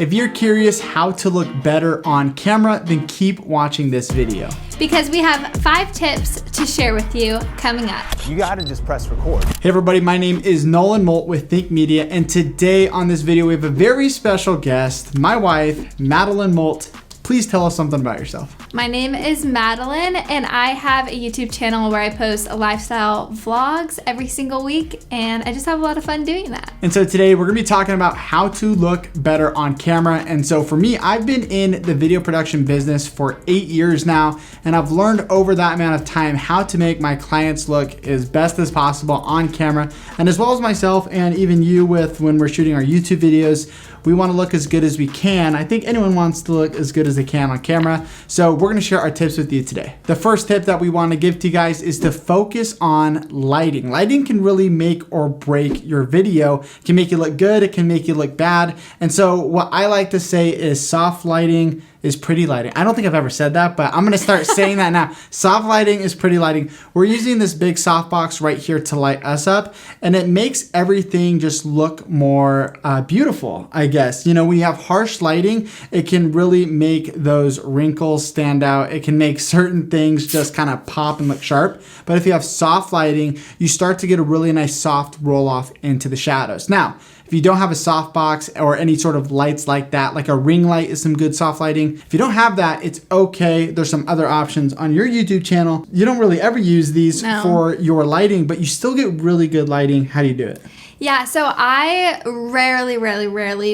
If you're curious how to look better on camera, then keep watching this video. Because we have 5 tips to share with you coming up. You gotta just press record. Hey everybody, my name is Nolan Molt with Think Media, and today on this video we have a very special guest, my wife, Madeline Molt. Please tell us something about yourself. My name is Madeline, and I have a YouTube channel where I post lifestyle vlogs every single week, and I just have a lot of fun doing that. And so today we're gonna be talking about how to look better on camera. And so for me, I've been in the video production business for 8 years now, and I've learned over that amount of time how to make my clients look as best as possible on camera, and as well as myself and even you with when we're shooting our YouTube videos. We want to look as good as we can. I think anyone wants to look as good as they can on camera. So we're gonna share our tips with you today. The first tip that we want to give to you guys is to focus on lighting. Lighting can really make or break your video. It can make you look good, it can make you look bad. And so what I like to say is soft lighting is pretty lighting. I don't think I've ever said that, but I'm gonna start saying that now. Soft lighting is pretty lighting. We're using this big softbox right here to light us up, and it makes everything just look more beautiful, I guess. You know, when you have harsh lighting, it can really make those wrinkles stand out. It can make certain things just kind of pop and look sharp. But if you have soft lighting, you start to get a really nice soft roll off into the shadows. Now, if you don't have a softbox or any sort of lights like that, like a ring light is some good soft lighting. If you don't have that, it's okay. There's some other options on your YouTube channel. You don't really ever use these for your lighting, but you still get really good lighting. How do you do it? Yeah, so I rarely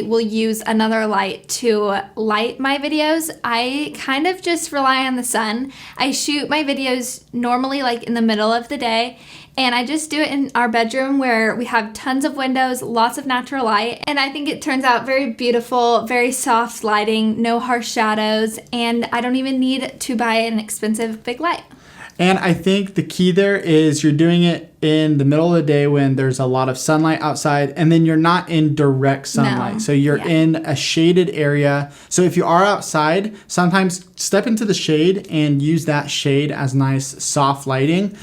will use another light to light my videos. I kind of just rely on the sun. I shoot my videos normally like in the middle of the day, and I just do it in our bedroom where we have tons of windows, lots of natural light, and I think it turns out very beautiful, very soft lighting, no harsh shadows, and I don't even need to buy an expensive big light. And I think the key there is you're doing it in the middle of the day when there's a lot of sunlight outside, and then you're not in direct sunlight. No. So you're in a shaded area. So if you are outside, sometimes step into the shade and use that shade as nice soft lighting.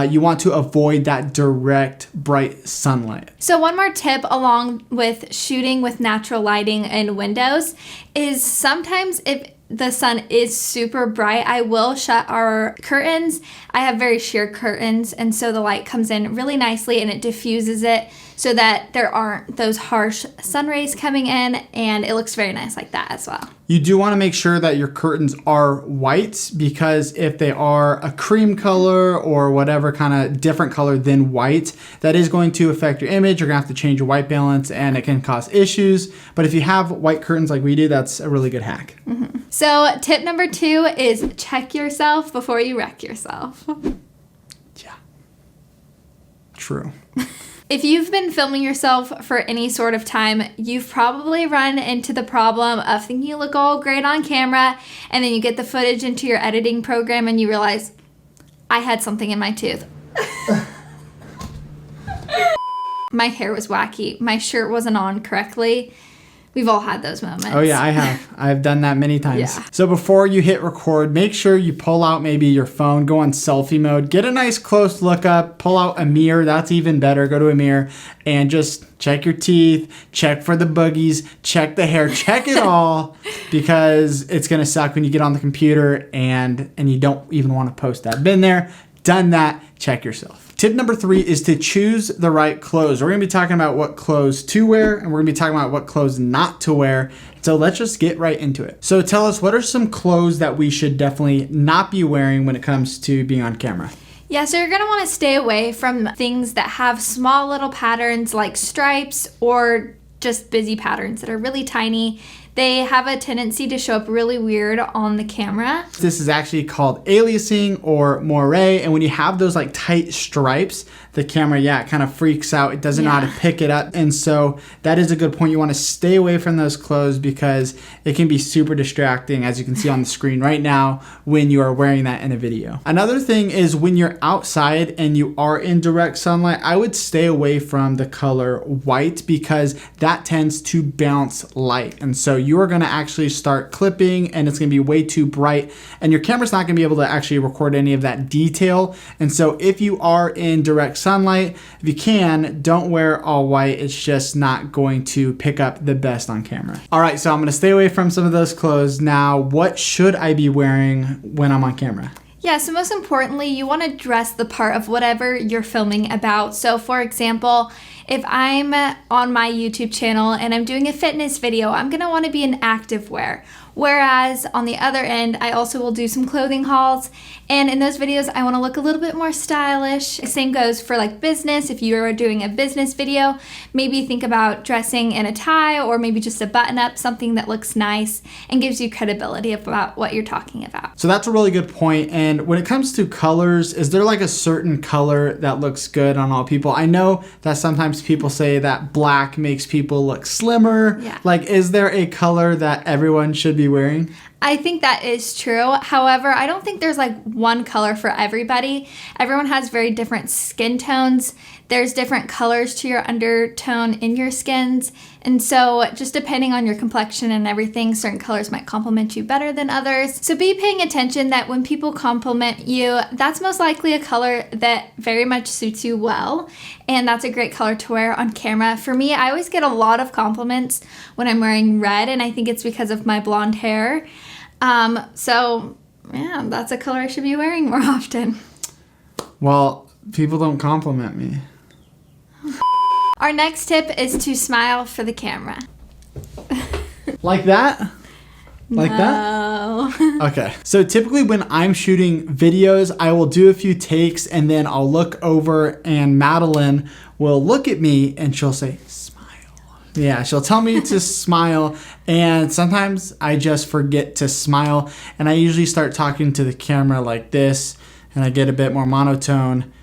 You want to avoid that direct bright sunlight. So one more tip along with shooting with natural lighting in windows is sometimes if the sun is super bright, I will shut our curtains. I have very sheer curtains, and so the light comes in really nicely and it diffuses it so that there aren't those harsh sun rays coming in, and it looks very nice like that as well. You do want to make sure that your curtains are white, because if they are a cream color or whatever kind of different color than white, that is going to affect your image. You're gonna have to change your white balance and it can cause issues. But if you have white curtains like we do, that's a really good hack. Mm-hmm. So tip number 2 is check yourself before you wreck yourself. Yeah, true. If you've been filming yourself for any sort of time, you've probably run into the problem of thinking you look all great on camera, and then you get the footage into your editing program and you realize, I had something in my tooth. My hair was wacky. My shirt wasn't on correctly. We've all had those moments. Oh yeah, I have. I've done that many times. Yeah. So before you hit record, make sure you pull out maybe your phone, go on selfie mode, get a nice close look up, pull out a mirror, that's even better, go to a mirror, and just check your teeth, check for the boogies, check the hair, check it all, because it's gonna suck when you get on the computer and you don't even wanna post that. Been there, done that, check yourself. Tip number 3 is to choose the right clothes. We're gonna be talking about what clothes to wear, and we're gonna be talking about what clothes not to wear. So let's just get right into it. So tell us, what are some clothes that we should definitely not be wearing when it comes to being on camera? Yeah, so you're gonna wanna stay away from things that have small little patterns like stripes or just busy patterns that are really tiny. They have a tendency to show up really weird on the camera. This is actually called aliasing or moire, and when you have those like tight stripes, the camera, it kind of freaks out. It doesn't know how to pick it up, and so that is a good point. You want to stay away from those clothes because it can be super distracting, as you can see on the screen right now when you are wearing that in a video. Another thing is when you're outside and you are in direct sunlight, I would stay away from the color white because that tends to bounce light, and so you are going to actually start clipping and it's going to be way too bright, and your camera's not going to be able to actually record any of that detail. And so if you are in direct sunlight, sunlight. If you can, don't wear all white. It's just not going to pick up the best on camera. All right, so I'm gonna stay away from some of those clothes. Now, what should I be wearing when I'm on camera? Yeah, so most importantly, you want to dress the part of whatever you're filming about. So for example, if I'm on my YouTube channel and I'm doing a fitness video, I'm going to want to be in activewear. Whereas on the other end, I also will do some clothing hauls. And in those videos, I want to look a little bit more stylish. Same goes for like business. If you are doing a business video, maybe think about dressing in a tie or maybe just a button up, something that looks nice and gives you credibility about what you're talking about. So that's a really good point. And when it comes to colors, is there like a certain color that looks good on all people? I know that sometimes people say that black makes people look slimmer. Yeah. Like, is there a color that everyone should be wearing? I think that is true. However, I don't think there's like one color for everybody. Everyone has very different skin tones. There's different colors to your undertone in your skins. And so just depending on your complexion and everything, certain colors might complement you better than others. So be paying attention that when people compliment you, that's most likely a color that very much suits you well. And that's a great color to wear on camera. For me, I always get a lot of compliments when I'm wearing red, and I think it's because of my blonde hair. So yeah, that's a color I should be wearing more often. Well, people don't compliment me. Our next tip is to smile for the camera. Like that? Like No. that? Okay. So typically when I'm shooting videos, I will do a few takes and then I'll look over and Madeline will look at me and she'll say, smile. Yeah, she'll tell me to smile, and sometimes I just forget to smile, and I usually start talking to the camera like this, and I get a bit more monotone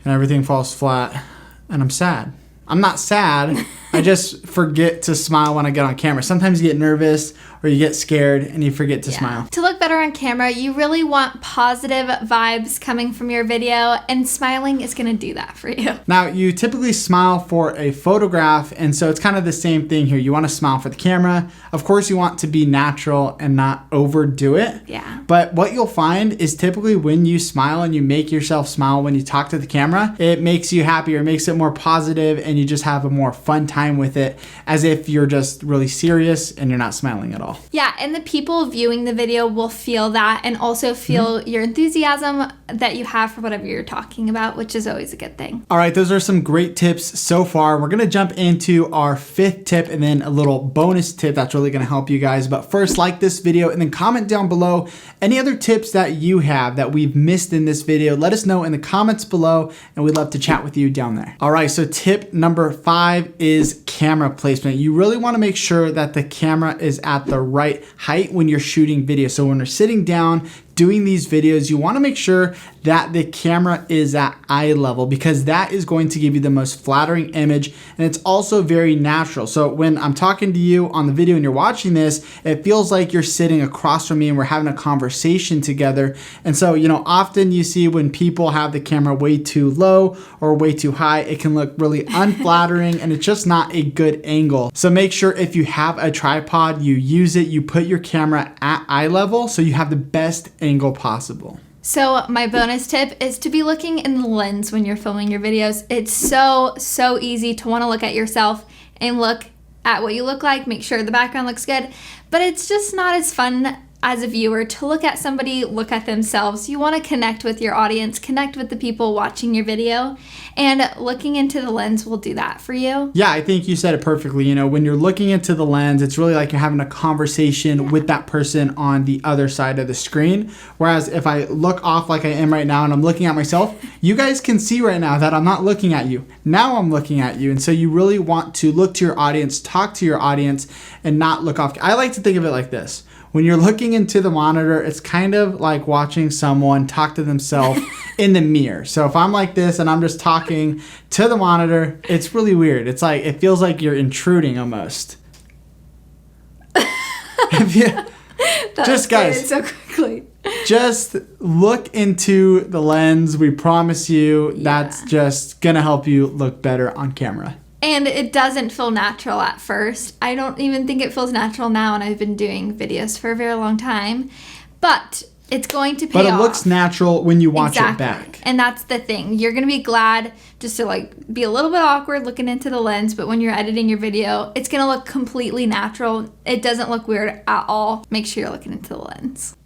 and everything falls flat and I'm sad. I'm not sad. I just forget to smile when I get on camera. Sometimes you get nervous or you get scared and you forget to smile. To look better on camera, you really want positive vibes coming from your video, and smiling is going to do that for you. Now, you typically smile for a photograph, and so it's kind of the same thing here. You want to smile for the camera. Of course, you want to be natural and not overdo it. Yeah. But what you'll find is typically when you smile and you make yourself smile when you talk to the camera, it makes you happier, it makes it more positive, and you just have a more fun time with it, as if you're just really serious and you're not smiling at all. Yeah, and the people viewing the video will feel that and also feel your enthusiasm that you have for whatever you're talking about, which is always a good thing. All right, those are some great tips so far. We're gonna jump into our 5th tip and then a little bonus tip that's really gonna help you guys. But first, like this video and then comment down below any other tips that you have that we've missed in this video. Let us know in the comments below and we'd love to chat with you down there. All right, so tip number 5 is camera placement. You really wanna make sure that the camera is at the right height when you're shooting video. So when you're sitting down, doing these videos, you want to make sure that the camera is at eye level, because that is going to give you the most flattering image, and it's also very natural. So when I'm talking to you on the video and you're watching this, it feels like you're sitting across from me and we're having a conversation together. And so, you know, often you see when people have the camera way too low or way too high, it can look really unflattering and it's just not a good angle. So make sure if you have a tripod, you use it, you put your camera at eye level so you have the best angle possible. So my bonus tip is to be looking in the lens when you're filming your videos. It's so easy to want to look at yourself and look at what you look like, make sure the background looks good, but it's just not as fun as a viewer to look at somebody look at themselves. You want to connect with your audience, connect with the people watching your video, and looking into the lens will do that for you. Yeah, I think you said it perfectly. You know, when you're looking into the lens, it's really like you're having a conversation with that person on the other side of the screen. Whereas if I look off like I am right now and I'm looking at myself, you guys can see right now that I'm not looking at you. Now I'm looking at you. And so you really want to look to your audience, talk to your audience, and not look off. I like to think of it like this. When you're looking into the monitor, it's kind of like watching someone talk to themselves in the mirror. So if I'm like this and I'm just talking to the monitor, it's really weird. It's like, it feels like you're intruding almost. Just guys, so quickly. Just look into the lens. We promise you that's just gonna help you look better on camera. And it doesn't feel natural at first. I don't even think it feels natural now, and I've been doing videos for a very long time. But It's going to pay But it off. looks natural when you watch it back. And that's the thing. You're going to be glad just to like be a little bit awkward looking into the lens, but when you're editing your video, it's going to look completely natural. It doesn't look weird at all. Make sure you're looking into the lens.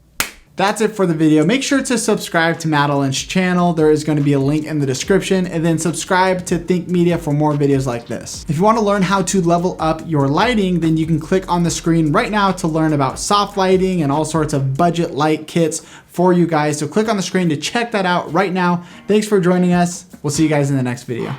That's it for the video. Make sure to subscribe to Madeline's channel. There is going to be a link in the description, and then subscribe to Think Media for more videos like this. If you want to learn how to level up your lighting, then you can click on the screen right now to learn about soft lighting and all sorts of budget light kits for you guys. So click on the screen to check that out right now. Thanks for joining us. We'll see you guys in the next video.